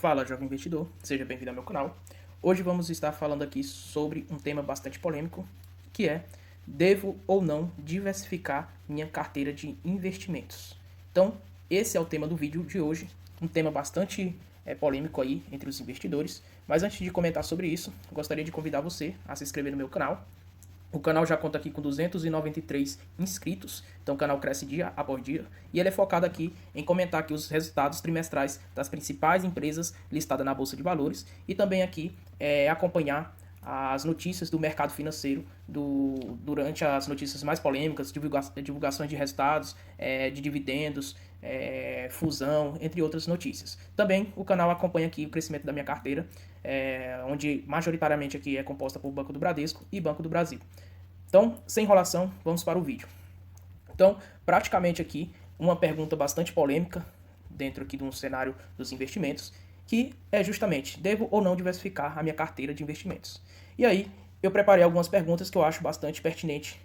Fala, jovem investidor, seja bem-vindo ao meu canal. Hoje vamos estar falando aqui sobre um tema bastante polêmico, que é: devo ou não diversificar minha carteira de investimentos? Então, esse é o tema do vídeo de hoje, um tema bastante polêmico aí entre os investidores. Mas antes de comentar sobre isso, gostaria de convidar você a se inscrever no meu canal. O canal já conta aqui com 293 inscritos, então o canal cresce dia após dia, e ele é focado aqui em comentar aqui os resultados trimestrais das principais empresas listadas na Bolsa de Valores e também aqui acompanhar as notícias do mercado financeiro durante as notícias mais polêmicas, divulgações de resultados, de dividendos, fusão, entre outras notícias. Também o canal acompanha aqui o crescimento da minha carteira, onde majoritariamente aqui é composta por Banco do Bradesco e Banco do Brasil. Então, sem enrolação, vamos para o vídeo. Então, praticamente aqui, uma pergunta bastante polêmica dentro aqui de um cenário dos investimentos, que é justamente: devo ou não diversificar a minha carteira de investimentos? E aí, eu preparei algumas perguntas que eu acho bastante pertinente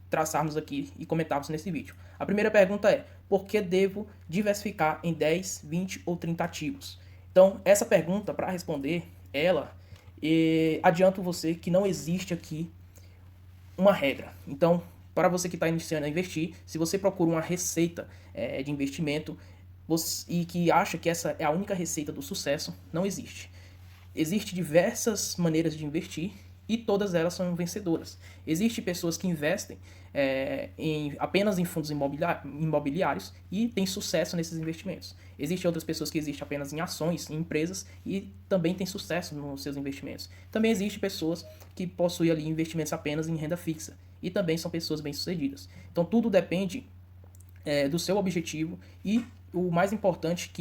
traçarmos aqui e comentarmos nesse vídeo. A primeira pergunta é: por que devo diversificar em 10, 20 ou 30 ativos? Então, essa pergunta, para responder ela, adianto você que não existe aqui uma regra. Então, para você que está iniciando a investir, se você procura uma receita de investimento e que acha que essa é a única receita do sucesso, não existe. Existem diversas maneiras de investir e todas elas são vencedoras. Existem pessoas que investem apenas em fundos imobiliários e têm sucesso nesses investimentos. Existem outras pessoas que investem apenas em ações, em empresas, e também têm sucesso nos seus investimentos. Também existem pessoas que possuem ali investimentos apenas em renda fixa e também são pessoas bem-sucedidas. Então tudo depende do seu objetivo, e o mais importante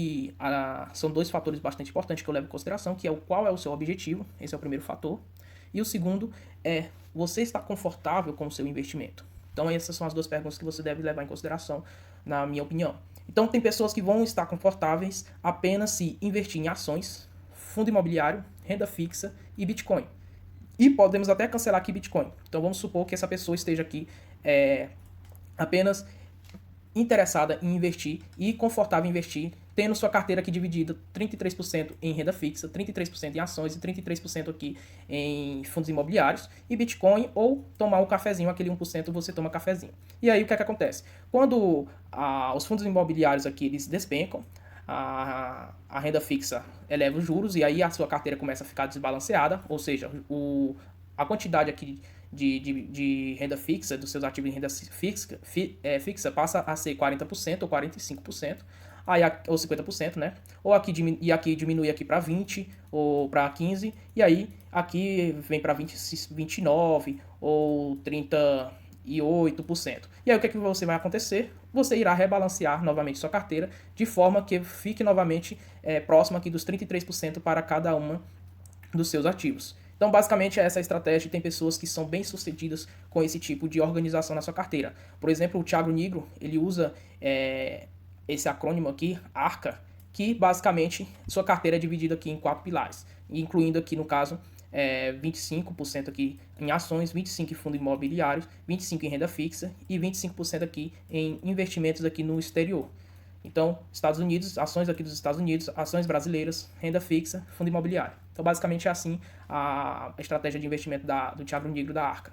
são dois fatores bastante importantes que eu levo em consideração, que é qual é o seu objetivo. Esse é o primeiro fator. E o segundo é: você está confortável com o seu investimento? Então essas são as duas perguntas que você deve levar em consideração, na minha opinião. Então tem pessoas que vão estar confortáveis apenas se investir em ações, fundo imobiliário, renda fixa e Bitcoin. E podemos até cancelar aqui Bitcoin. Então vamos supor que essa pessoa esteja aqui apenas interessada em investir e confortável em investir, tendo sua carteira aqui dividida 33% em renda fixa, 33% em ações e 33% aqui em fundos imobiliários e Bitcoin, ou tomar um cafezinho, aquele 1% você toma cafezinho. E aí o que é que acontece? Quando os fundos imobiliários aqui eles despencam, a renda fixa eleva os juros e aí a sua carteira começa a ficar desbalanceada, ou seja, a quantidade aqui de renda fixa, dos seus ativos em renda fixa, passa a ser 40% ou 45%, aí, ou 50%, né? Ou aqui diminui aqui para 20% ou para 15%, e aí aqui vem para 29% ou 38%. E aí o que é que você vai acontecer? Você irá rebalancear novamente sua carteira de forma que fique novamente próximo aqui dos 33% para cada uma dos seus ativos. Então, basicamente, essa é a estratégia, e tem pessoas que são bem-sucedidas com esse tipo de organização na sua carteira. Por exemplo, o Thiago Nigro, ele usa esse acrônimo aqui, ARCA, que basicamente sua carteira é dividida aqui em 4 pilares, incluindo aqui, no caso, 25% aqui em ações, 25% em fundos imobiliários, 25% em renda fixa e 25% aqui em investimentos aqui no exterior. Então, Estados Unidos, ações aqui dos Estados Unidos, ações brasileiras, renda fixa, fundo imobiliário. Então, basicamente é assim a estratégia de investimento do Thiago Nigro da Arca.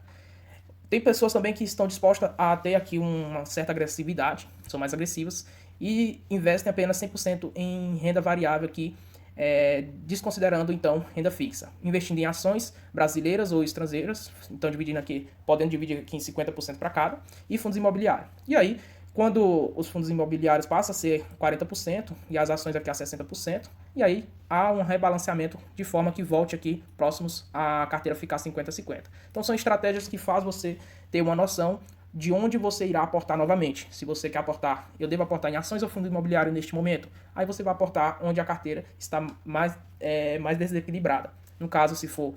Tem pessoas também que estão dispostas a ter aqui uma certa agressividade, são mais agressivas, e investem apenas 100% em renda variável aqui, desconsiderando então renda fixa, investindo em ações brasileiras ou estrangeiras, então podendo dividir aqui em 50% para cada, e fundos imobiliários. E aí, quando os fundos imobiliários passam a ser 40% e as ações aqui a 60%, e aí há um rebalanceamento de forma que volte aqui próximos à carteira ficar 50-50. Então são estratégias que fazem você ter uma noção de onde você irá aportar novamente. Se você quer aportar, eu devo aportar em ações ou fundo imobiliário neste momento, aí você vai aportar onde a carteira está mais desequilibrada. No caso, se for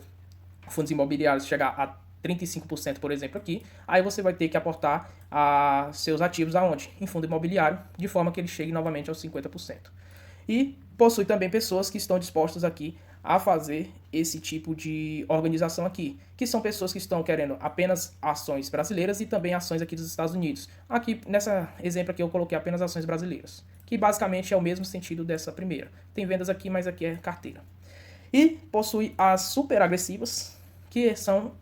fundos imobiliários chegar a 35%, por exemplo, aqui, aí você vai ter que aportar seus ativos aonde? Em fundo imobiliário, de forma que ele chegue novamente aos 50%. E possui também pessoas que estão dispostas aqui a fazer esse tipo de organização aqui, que são pessoas que estão querendo apenas ações brasileiras e também ações aqui dos Estados Unidos. Aqui, nessa exemplo aqui, eu coloquei apenas ações brasileiras, que basicamente é o mesmo sentido dessa primeira. Tem vendas aqui, mas aqui é carteira. E possui as super agressivas, que são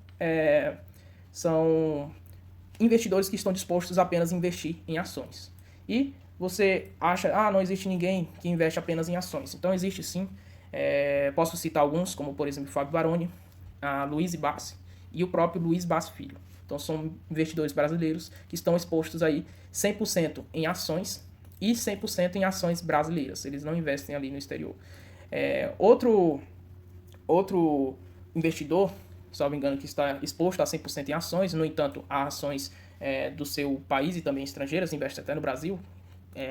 investidores que estão dispostos a apenas investir em ações. E você acha, não existe ninguém que investe apenas em ações. Então existe sim. Posso citar alguns, como por exemplo Fábio Baroni, a Luiz Bassi e o próprio Luiz Bassi Filho. Então são investidores brasileiros que estão expostos aí 100% em ações e 100% em ações brasileiras. Eles não investem ali no exterior. Outro investidor, salvo engano, que está exposto a 100% em ações, no entanto, a ações do seu país e também estrangeiras, investe até no Brasil,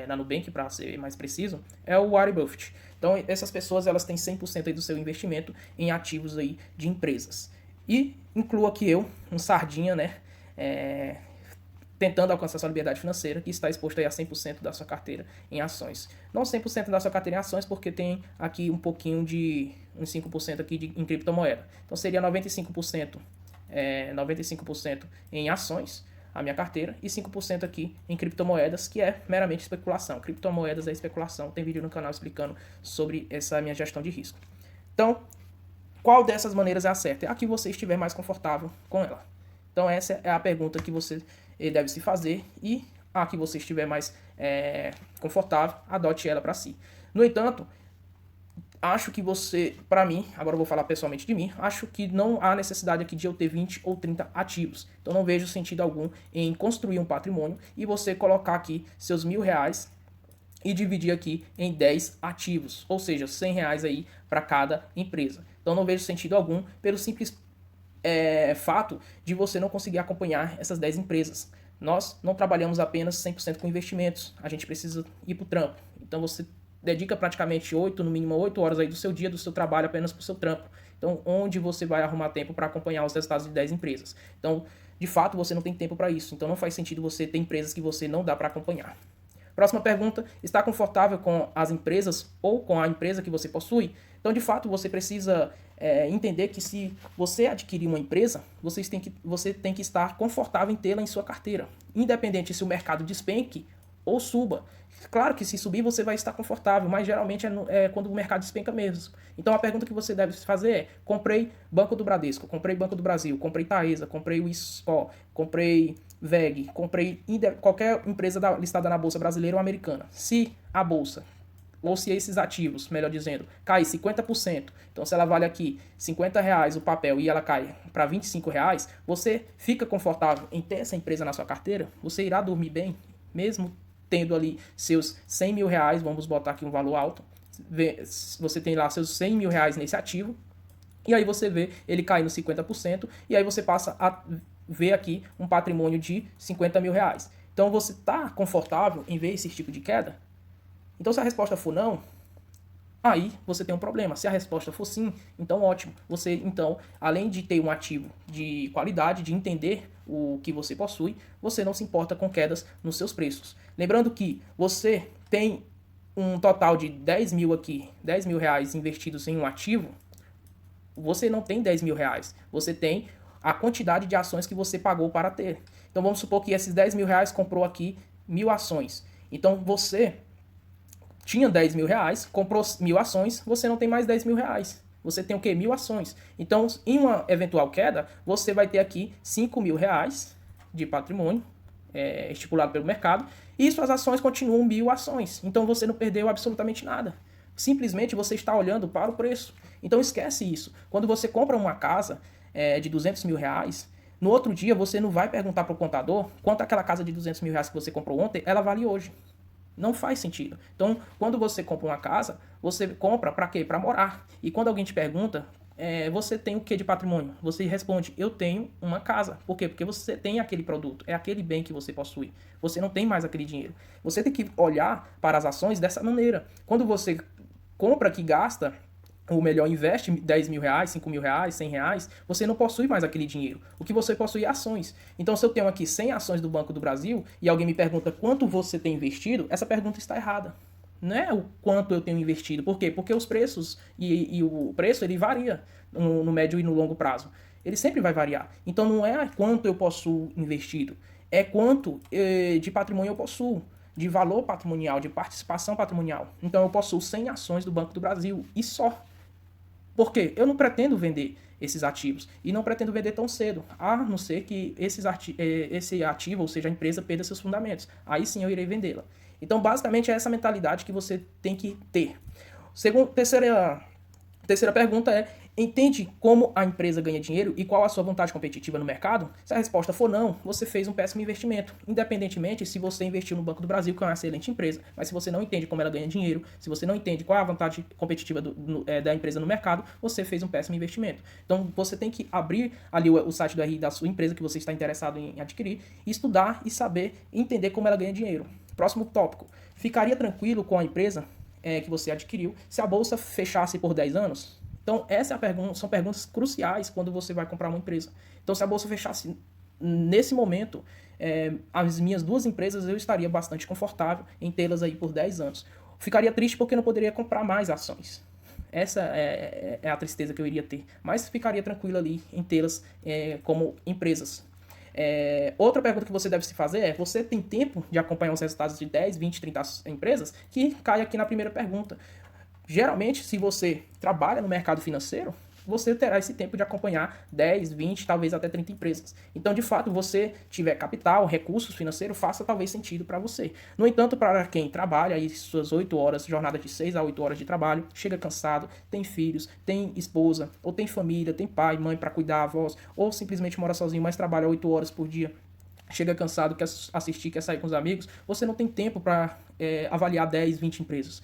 na Nubank, para ser mais preciso, é o Warren Buffett. Então, essas pessoas elas têm 100% aí do seu investimento em ativos aí de empresas. E incluo aqui eu, um sardinha, né, tentando alcançar sua liberdade financeira, que está exposto aí a 100% da sua carteira em ações. Não 100% da sua carteira em ações, porque tem aqui um pouquinho de, uns 5% aqui em criptomoeda. Então seria 95% em ações, a minha carteira, e 5% aqui em criptomoedas, que é meramente especulação. Criptomoedas é especulação. Tem vídeo no canal explicando sobre essa minha gestão de risco. Então, qual dessas maneiras é a certa? É a que você estiver mais confortável com ela. Então essa é a pergunta que você deve se fazer, e a que você estiver mais confortável, adote ela para si. No entanto, acho que você, para mim, agora eu vou falar pessoalmente de mim, acho que não há necessidade aqui de eu ter 20 ou 30 ativos. Então não vejo sentido algum em construir um patrimônio e você colocar aqui seus R$1.000 e dividir aqui em 10 ativos, ou seja, R$100 aí para cada empresa. Então não vejo sentido algum pelo simples fato de você não conseguir acompanhar essas 10 empresas. Nós não trabalhamos apenas 100% com investimentos, a gente precisa ir para o trampo. Então você dedica praticamente no mínimo 8 horas aí do seu dia, do seu trabalho, apenas para o seu trampo. Então, onde você vai arrumar tempo para acompanhar os resultados de 10 empresas? Então, de fato, você não tem tempo para isso. Então, não faz sentido você ter empresas que você não dá para acompanhar. Próxima pergunta, está confortável com as empresas ou com a empresa que você possui? Então, de fato, você precisa entender que se você adquirir uma empresa, você tem que estar confortável em tê-la em sua carteira. Independente se o mercado despenque ou suba. Claro que se subir você vai estar confortável, mas geralmente é quando o mercado despenca mesmo. Então a pergunta que você deve fazer é: comprei Banco do Bradesco, comprei Banco do Brasil, comprei Taesa, comprei o ISCO, comprei VEG, comprei qualquer empresa listada na Bolsa Brasileira ou Americana. Se a Bolsa, ou se esses ativos, melhor dizendo, cair 50%, então se ela vale aqui R$50 o papel e ela cai para R$25, você fica confortável em ter essa empresa na sua carteira? Você irá dormir bem, mesmo tendo ali seus R$100.000, vamos botar aqui um valor alto, você tem lá seus R$100.000 nesse ativo, e aí você vê ele caindo 50%, e aí você passa a ver aqui um patrimônio de R$50.000. Então você está confortável em ver esse tipo de queda? Então se a resposta for não, aí você tem um problema. Se a resposta for sim, então ótimo. Você, então, além de ter um ativo de qualidade, de entender o que você possui, você não se importa com quedas nos seus preços. Lembrando que você tem um total de 10 mil aqui, R$10.000 investidos em um ativo, você não tem R$10.000, você tem a quantidade de ações que você pagou para ter. Então vamos supor que esses R$10.000 comprou aqui 1.000 ações. Então você tinha R$10.000, comprou 1.000 ações, você não tem mais R$10.000. Você tem o quê? 1.000 ações. Então, em uma eventual queda, você vai ter aqui R$5.000 de patrimônio estipulado pelo mercado, e suas ações continuam 1.000 ações. Então você não perdeu absolutamente nada. Simplesmente você está olhando para o preço. Então esquece isso. Quando você compra uma casa de R$200.000, no outro dia você não vai perguntar para o contador quanto aquela casa de R$200.000 que você comprou ontem, ela vale hoje. Não faz sentido. Então, quando você compra uma casa, você compra para quê? Para morar. E quando alguém te pergunta, você tem o que de patrimônio? Você responde: eu tenho uma casa. Por quê? Porque você tem aquele produto, é aquele bem que você possui. Você não tem mais aquele dinheiro. Você tem que olhar para as ações dessa maneira. Quando você compra que gasta, ou melhor, investe R$10.000, R$5.000, R$100, você não possui mais aquele dinheiro. O que você possui é ações. Então, se eu tenho aqui 100 ações do Banco do Brasil e alguém me pergunta quanto você tem investido, essa pergunta está errada. não é o quanto eu tenho investido. Por quê? Porque os preços e o preço ele varia no médio e no longo prazo. Ele sempre vai variar. Então não é quanto eu possuo investido, é quanto de patrimônio eu possuo, de valor patrimonial, de participação patrimonial. Então eu possuo 100 ações do Banco do Brasil e só. Por quê? Eu não pretendo vender esses ativos e não pretendo vender tão cedo, a não ser que esse ativo, ou seja, a empresa, perda seus fundamentos. Aí sim eu irei vendê-la. Então, basicamente, é essa mentalidade que você tem que ter. Terceira pergunta é: entende como a empresa ganha dinheiro e qual a sua vantagem competitiva no mercado? Se a resposta for não, você fez um péssimo investimento. Independentemente se você investiu no Banco do Brasil, que é uma excelente empresa, mas se você não entende como ela ganha dinheiro, se você não entende qual é a vantagem competitiva da empresa no mercado, você fez um péssimo investimento. Então você tem que abrir ali o site do RI da sua empresa que você está interessado em adquirir, estudar e saber entender como ela ganha dinheiro. Próximo tópico: ficaria tranquilo com a empresa que você adquiriu se a bolsa fechasse por 10 anos? Então, essa é a pergunta, são perguntas cruciais quando você vai comprar uma empresa. Então, se a bolsa fechasse nesse momento, as minhas duas empresas, eu estaria bastante confortável em tê-las aí por 10 anos. Ficaria triste porque não poderia comprar mais ações. Essa é a tristeza que eu iria ter. Mas ficaria tranquilo ali em tê-las como empresas. Outra pergunta que você deve se fazer é: você tem tempo de acompanhar os resultados de 10, 20, 30 empresas? Que cai aqui na primeira pergunta. Geralmente, se você trabalha no mercado financeiro, você terá esse tempo de acompanhar 10, 20, talvez até 30 empresas. Então, de fato, você tiver capital, recursos financeiros, faça talvez sentido para você. No entanto, para quem trabalha aí suas 8 horas, jornada de 6 a 8 horas de trabalho, chega cansado, tem filhos, tem esposa, ou tem família, tem pai, mãe para cuidar, avós, ou simplesmente mora sozinho, mas trabalha 8 horas por dia, chega cansado, quer assistir, quer sair com os amigos, você não tem tempo para avaliar 10, 20 empresas.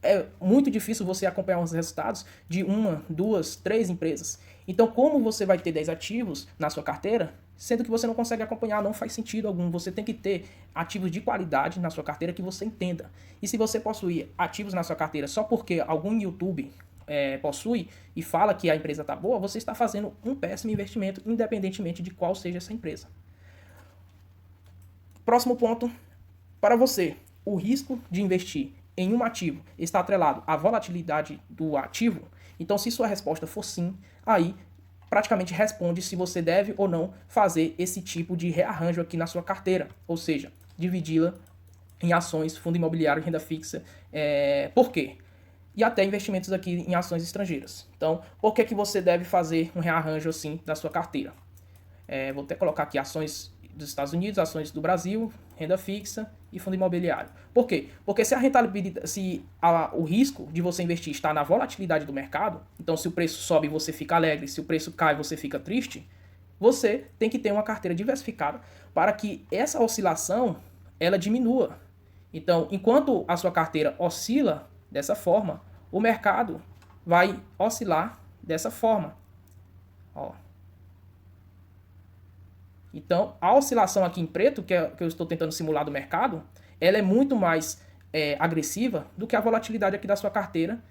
É muito difícil você acompanhar os resultados de 1, 2, 3 empresas. Então, como você vai ter 10 ativos na sua carteira, sendo que você não consegue acompanhar? Não faz sentido algum. Você tem que ter ativos de qualidade na sua carteira que você entenda. E se você possuir ativos na sua carteira só porque algum YouTube possui e fala que a empresa está boa, você está fazendo um péssimo investimento, independentemente de qual seja essa empresa. Próximo ponto: para você, o risco de investir em um ativo está atrelado à volatilidade do ativo? Então, se sua resposta for sim, aí praticamente responde se você deve ou não fazer esse tipo de rearranjo aqui na sua carteira, ou seja, dividi-la em ações, fundo imobiliário, renda fixa. Por quê? E até investimentos aqui em ações estrangeiras. Então, por que você deve fazer um rearranjo assim da sua carteira? Vou até colocar aqui ações dos Estados Unidos, ações do Brasil, renda fixa e fundo imobiliário. Por quê? Porque se a rentabilidade, o risco de você investir está na volatilidade do mercado, então se o preço sobe você fica alegre, se o preço cai você fica triste, você tem que ter uma carteira diversificada para que essa oscilação ela diminua. Então, enquanto a sua carteira oscila dessa forma, o mercado vai oscilar dessa forma. Ó. Então, a oscilação aqui em preto, que eu estou tentando simular do mercado, ela é muito mais agressiva do que a volatilidade aqui da sua carteira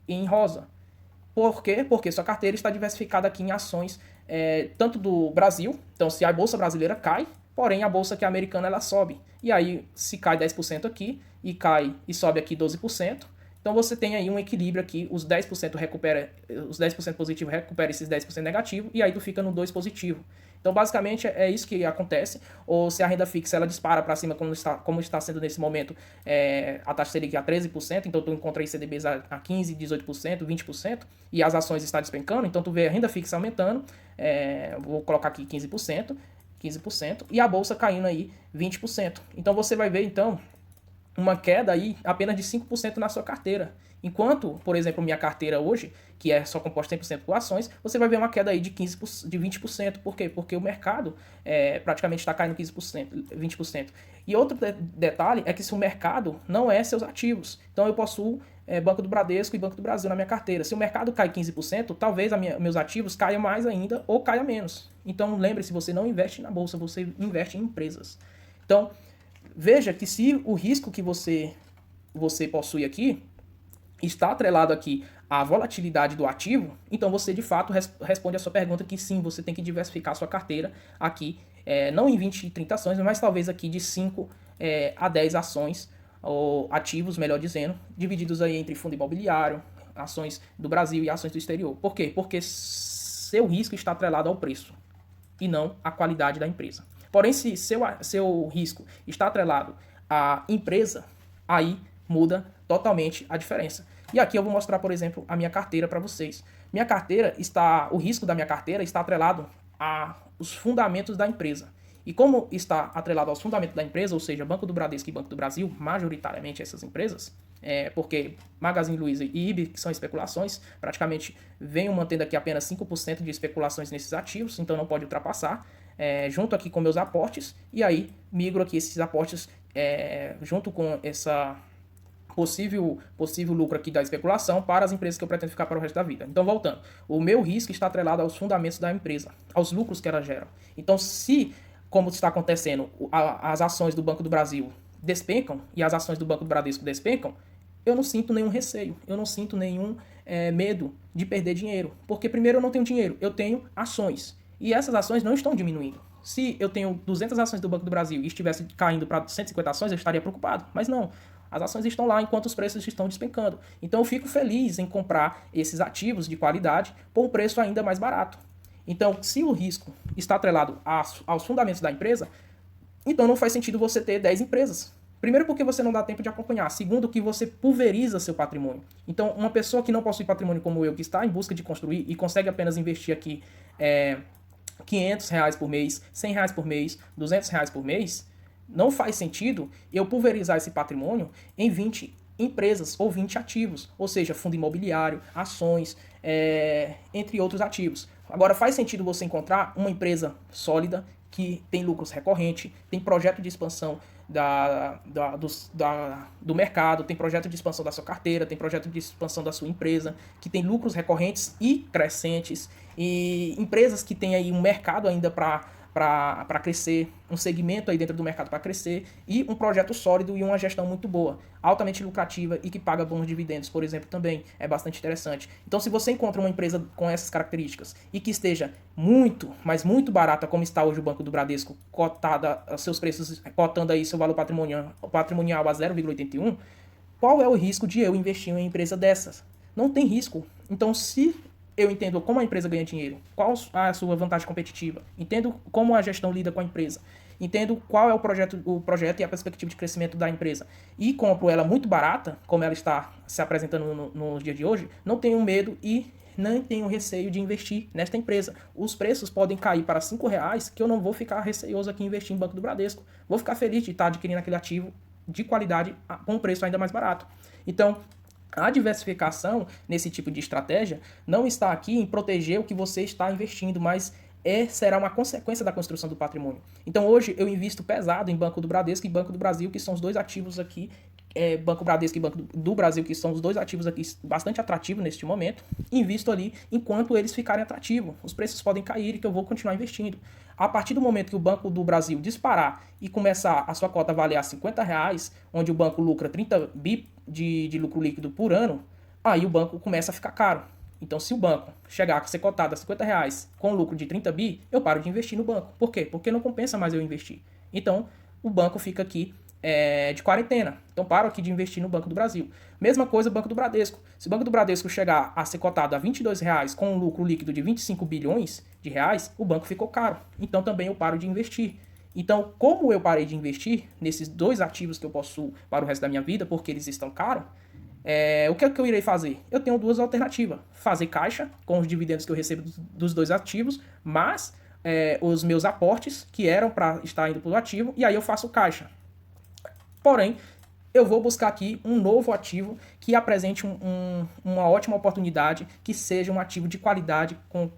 em rosa. Por quê? Porque sua carteira está diversificada aqui em ações tanto do Brasil. Então, se a bolsa brasileira cai, porém a bolsa que é americana ela sobe. E aí, se cai 10% aqui e cai e sobe aqui 12%, então você tem aí um equilíbrio aqui, os 10% positivo recupera esses 10% negativo e aí tu fica no 2 positivo. Então, basicamente, é isso que acontece. Ou se a renda fixa ela dispara para cima, como está sendo nesse momento, a taxa Selic a 13%, então tu encontra aí CDBs a 15%, 18%, 20%, e as ações estão despencando, então tu vê a renda fixa aumentando, vou colocar aqui 15%, e a bolsa caindo aí 20%. Então, você vai ver, então, uma queda aí apenas de 5% na sua carteira. Enquanto, por exemplo, minha carteira hoje, que é só composta 100% por ações, você vai ver uma queda aí de 20%. Por quê? Porque o mercado praticamente está caindo 15%, 20%. E outro detalhe é que se o mercado não é seus ativos. Então eu possuo Banco do Bradesco e Banco do Brasil na minha carteira. Se o mercado cai 15%, talvez meus ativos caiam mais ainda ou caiam menos. Então lembre-se, você não investe na bolsa, você investe em empresas. Então, veja que se o risco que você possui aqui está atrelado aqui à volatilidade do ativo, então você de fato responde a sua pergunta que sim, você tem que diversificar a sua carteira aqui, não em 20 e 30 ações, mas talvez aqui de 5 a 10 ações ou ativos, melhor dizendo, divididos aí entre fundo imobiliário, ações do Brasil e ações do exterior. Por quê? Porque seu risco está atrelado ao preço e não à qualidade da empresa. Porém, se seu risco está atrelado à empresa, aí muda totalmente a diferença. E aqui eu vou mostrar, por exemplo, a minha carteira para vocês. O risco da minha carteira está atrelado aos fundamentos da empresa. E como está atrelado aos fundamentos da empresa, ou seja, Banco do Bradesco e Banco do Brasil, majoritariamente essas empresas, porque Magazine Luiza e IB, que são especulações, praticamente venho mantendo aqui apenas 5% de especulações nesses ativos, então não pode ultrapassar, junto aqui com meus aportes, e aí migro aqui esses aportes junto com essa possível lucro aqui da especulação para as empresas que eu pretendo ficar para o resto da vida. Então, voltando, o meu risco está atrelado aos fundamentos da empresa, aos lucros que ela gera. Então, se, como está acontecendo, as ações do Banco do Brasil despencam e as ações do Banco do Bradesco despencam, eu não sinto nenhum receio, eu não sinto nenhum medo de perder dinheiro. Porque, primeiro, eu não tenho dinheiro, eu tenho ações. E essas ações não estão diminuindo. Se eu tenho 200 ações do Banco do Brasil e estivesse caindo para 150 ações, eu estaria preocupado. Mas não. As ações estão lá enquanto os preços estão despencando. Então eu fico feliz em comprar esses ativos de qualidade por um preço ainda mais barato. Então, se o risco está atrelado aos fundamentos da empresa, então não faz sentido você ter 10 empresas. Primeiro, porque você não dá tempo de acompanhar. Segundo, que você pulveriza seu patrimônio. Então, uma pessoa que não possui patrimônio como eu, que está em busca de construir e consegue apenas investir aqui R$500 por mês, R$100 por mês, R$200 por mês, não faz sentido eu pulverizar esse patrimônio em 20 empresas ou 20 ativos, ou seja, fundo imobiliário, ações, entre outros ativos. Agora, faz sentido você encontrar uma empresa sólida, que tem lucros recorrentes, tem projeto de expansão do mercado, tem projeto de expansão da sua carteira, tem projeto de expansão da sua empresa, que tem lucros recorrentes e crescentes, e empresas que têm aí um mercado ainda para crescer, um segmento aí dentro do mercado para crescer, e um projeto sólido e uma gestão muito boa, altamente lucrativa e que paga bons dividendos, por exemplo, também é bastante interessante. Então, se você encontra uma empresa com essas características e que esteja muito, mas muito barata, como está hoje o Banco do Bradesco, cotada, seus preços, cotando aí seu valor patrimonial a 0,81, qual é o risco de eu investir em uma empresa dessas? Não tem risco. Então, se eu entendo como a empresa ganha dinheiro, qual a sua vantagem competitiva, entendo como a gestão lida com a empresa, entendo qual é o projeto e a perspectiva de crescimento da empresa, e compro ela muito barata, como ela está se apresentando nos dias de hoje, não tenho medo e não tenho receio de investir nesta empresa. Os preços podem cair para R$5, que eu não vou ficar receoso aqui em investir em Banco do Bradesco. Vou ficar feliz de estar adquirindo aquele ativo de qualidade com um preço ainda mais barato. Então, a diversificação nesse tipo de estratégia não está aqui em proteger o que você está investindo, mas será uma consequência da construção do patrimônio. Então hoje eu invisto pesado em Banco do Bradesco e Banco do Brasil, que são os dois ativos aqui, Banco Bradesco e Banco do Brasil, que são os dois ativos aqui bastante atrativos neste momento, invisto ali enquanto eles ficarem atrativos. Os preços podem cair e que eu vou continuar investindo. A partir do momento que o Banco do Brasil disparar e começar a sua cota a valer a R$50, onde o banco lucra 30 bi de lucro líquido por ano, aí o banco começa a ficar caro. Então, se o banco chegar a ser cotado a R$50 com lucro de 30 bi, eu paro de investir no banco. Por quê? Porque não compensa mais eu investir. Então, o banco fica aqui de quarentena. Então, paro aqui de investir no Banco do Brasil. Mesma coisa o Banco do Bradesco. Se o Banco do Bradesco chegar a ser cotado a R$22 com um lucro líquido de 25 bilhões de reais, o banco ficou caro. Então, também eu paro de investir. Então, como eu parei de investir nesses dois ativos que eu possuo para o resto da minha vida, porque eles estão caros, o que é que eu irei fazer? Eu tenho duas alternativas. Fazer caixa com os dividendos que eu recebo dos dois ativos, mas os meus aportes, que eram para estar indo para o ativo, e aí eu faço caixa. Porém, eu vou buscar aqui um novo ativo que apresente uma ótima oportunidade, que seja um ativo de qualidade, com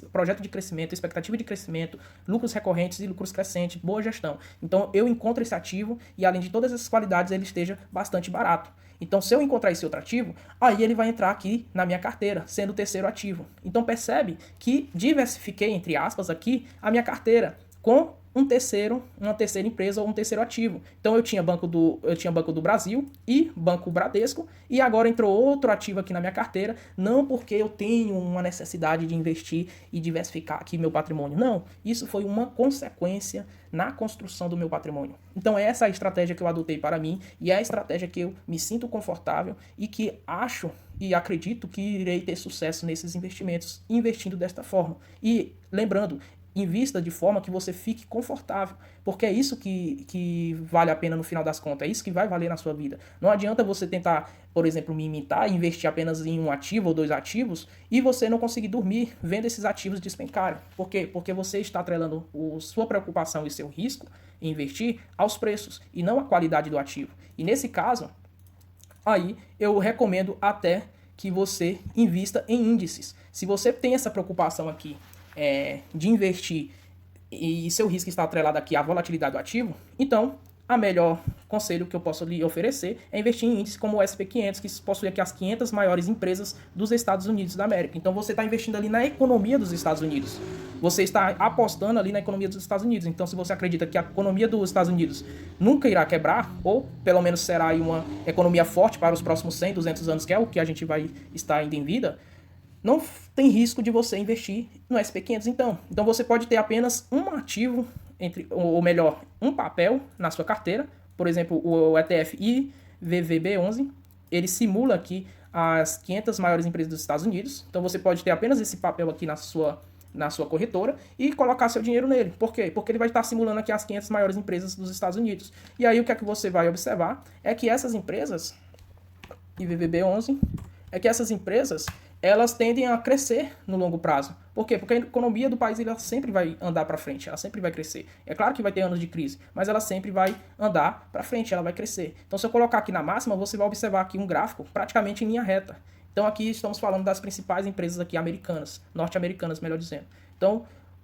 projeto de crescimento, expectativa de crescimento, lucros recorrentes e lucros crescentes, boa gestão. Então, eu encontro esse ativo e, além de todas essas qualidades, ele esteja bastante barato. Então, se eu encontrar esse outro ativo, aí ele vai entrar aqui na minha carteira, sendo o terceiro ativo. Então, percebe que diversifiquei, entre aspas, aqui a minha carteira com uma terceira empresa ou um terceiro ativo. Então eu tinha Banco do Brasil e Banco Bradesco, e agora entrou outro ativo aqui na minha carteira, não porque eu tenho uma necessidade de investir e diversificar aqui meu patrimônio. Não, isso foi uma consequência na construção do meu patrimônio. Então essa é a estratégia que eu adotei para mim e é a estratégia que eu me sinto confortável e que acho e acredito que irei ter sucesso nesses investimentos investindo desta forma. E lembrando, invista de forma que você fique confortável, porque é isso que vale a pena no final das contas, é isso que vai valer na sua vida. Não adianta você tentar, por exemplo, me imitar e investir apenas em um ativo ou dois ativos e você não conseguir dormir vendo esses ativos despencarem. Por quê? Porque você está atrelando sua preocupação e seu risco em investir aos preços e não à qualidade do ativo. E nesse caso, aí eu recomendo até que você invista em índices. Se você tem essa preocupação aqui de investir e seu risco está atrelado aqui à volatilidade do ativo, então a melhor conselho que eu posso lhe oferecer é investir em índices como o SP500, que possui aqui as 500 maiores empresas dos Estados Unidos da América. Então você está investindo ali na economia dos Estados Unidos. Você está apostando ali na economia dos Estados Unidos. Então se você acredita que a economia dos Estados Unidos nunca irá quebrar, ou pelo menos será aí uma economia forte para os próximos 100, 200 anos, que é o que a gente vai estar ainda em vida, não tem risco de você investir no SP500 então. Então você pode ter apenas um ativo, ou melhor, um papel na sua carteira, por exemplo, o ETF IVVB11, ele simula aqui as 500 maiores empresas dos Estados Unidos. Então você pode ter apenas esse papel aqui na sua corretora e colocar seu dinheiro nele. Por quê? Porque ele vai estar simulando aqui as 500 maiores empresas dos Estados Unidos. E aí o que é que você vai observar é que essas empresas, IVVB11, é que essas empresas elas tendem a crescer no longo prazo. Por quê? Porque a economia do país ela sempre vai andar para frente, ela sempre vai crescer. É claro que vai ter anos de crise, mas ela sempre vai andar para frente, ela vai crescer. Então, se eu colocar aqui na máxima, você vai observar aqui um gráfico praticamente em linha reta. Então, aqui estamos falando das principais empresas aqui americanas, norte-americanas, melhor dizendo. Então,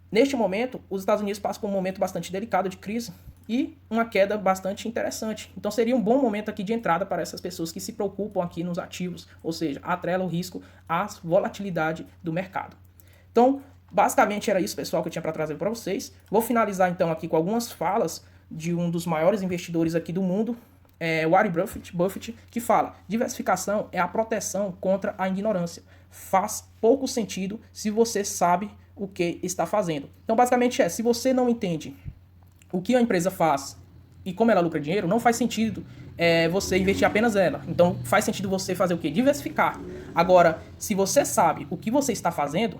neste momento, os Estados Unidos passam por um momento bastante delicado de crise e uma queda bastante interessante. Então seria um bom momento aqui de entrada para essas pessoas que se preocupam aqui nos ativos, ou seja, atrelam o risco à volatilidade do mercado. Então, basicamente era isso, pessoal, que eu tinha para trazer para vocês. Vou finalizar então aqui com algumas falas de um dos maiores investidores aqui do mundo, Warren Buffett, que fala: diversificação é a proteção contra a ignorância. Faz pouco sentido se você sabe o que está fazendo. Então, basicamente se você não entende o que a empresa faz e como ela lucra dinheiro, não faz sentido você investir apenas nela. Então, faz sentido você fazer o quê? Diversificar. Agora, se você sabe o que você está fazendo,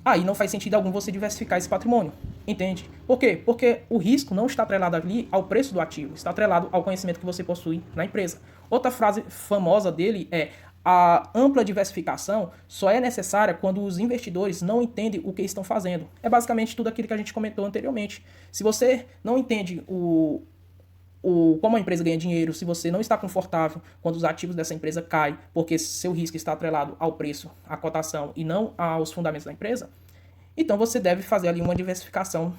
aí não faz sentido algum você diversificar esse patrimônio. Entende? Por quê? Porque o risco não está atrelado ali ao preço do ativo, está atrelado ao conhecimento que você possui na empresa. Outra frase famosa dele é: a ampla diversificação só é necessária quando os investidores não entendem o que estão fazendo. É basicamente tudo aquilo que a gente comentou anteriormente. Se você não entende como a empresa ganha dinheiro, se você não está confortável quando os ativos dessa empresa caem, porque seu risco está atrelado ao preço, à cotação e não aos fundamentos da empresa, então você deve fazer ali uma diversificação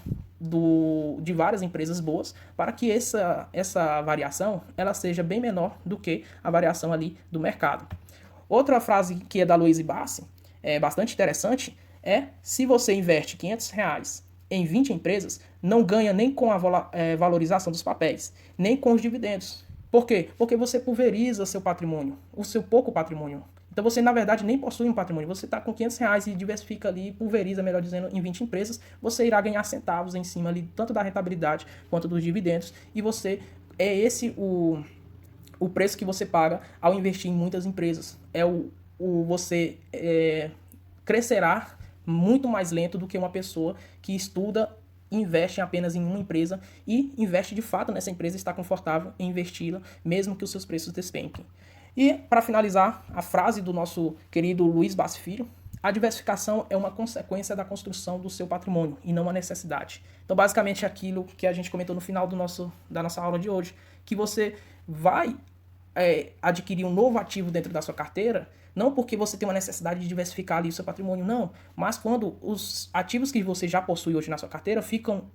de várias empresas boas para que essa variação ela seja bem menor do que a variação ali do mercado. Outra frase que é da Louise Bassi, bastante interessante, é: se você investe R$500 em 20 empresas, não ganha nem com a valorização dos papéis, nem com os dividendos. Por quê? Porque você pulveriza seu patrimônio, o seu pouco patrimônio. Então você, na verdade, nem possui um patrimônio. Você está com R$500 e diversifica ali, pulveriza, melhor dizendo, em 20 empresas, você irá ganhar centavos em cima ali, tanto da rentabilidade quanto dos dividendos, e você esse o preço que você paga ao investir em muitas empresas. Você crescerá muito mais lento do que uma pessoa que estuda e investe apenas em uma empresa e investe de fato nessa empresa e está confortável em investi-la, mesmo que os seus preços despenquem. E, para finalizar, a frase do nosso querido Luiz Bassi Filho: a diversificação é uma consequência da construção do seu patrimônio e não uma necessidade. Então, basicamente, aquilo que a gente comentou no final da nossa aula de hoje, que você vai adquirir um novo ativo dentro da sua carteira, não porque você tem uma necessidade de diversificar ali o seu patrimônio, não, mas quando os ativos que você já possui hoje na sua carteira ficam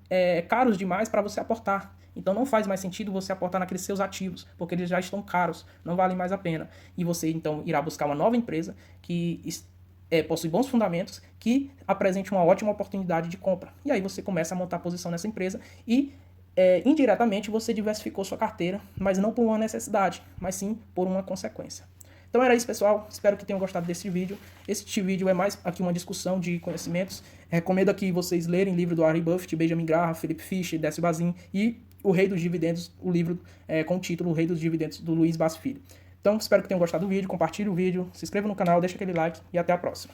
caros demais para você aportar. Então não faz mais sentido você aportar naqueles seus ativos, porque eles já estão caros, não valem mais a pena. E você então irá buscar uma nova empresa que possui bons fundamentos, que apresente uma ótima oportunidade de compra. E aí você começa a montar posição nessa empresa e indiretamente você diversificou sua carteira, mas não por uma necessidade, mas sim por uma consequência. Então era isso, pessoal. Espero que tenham gostado desse vídeo. Este vídeo é mais aqui uma discussão de conhecimentos. Recomendo aqui vocês lerem o livro do Warren Buffett, Benjamin Graham, Philip Fisher, Décio Bazin e O Rei dos Dividendos, o livro com o título O Rei dos Dividendos, do Luiz Bassi Filho. Então espero que tenham gostado do vídeo, compartilhe o vídeo, se inscreva no canal, deixa aquele like e até a próxima.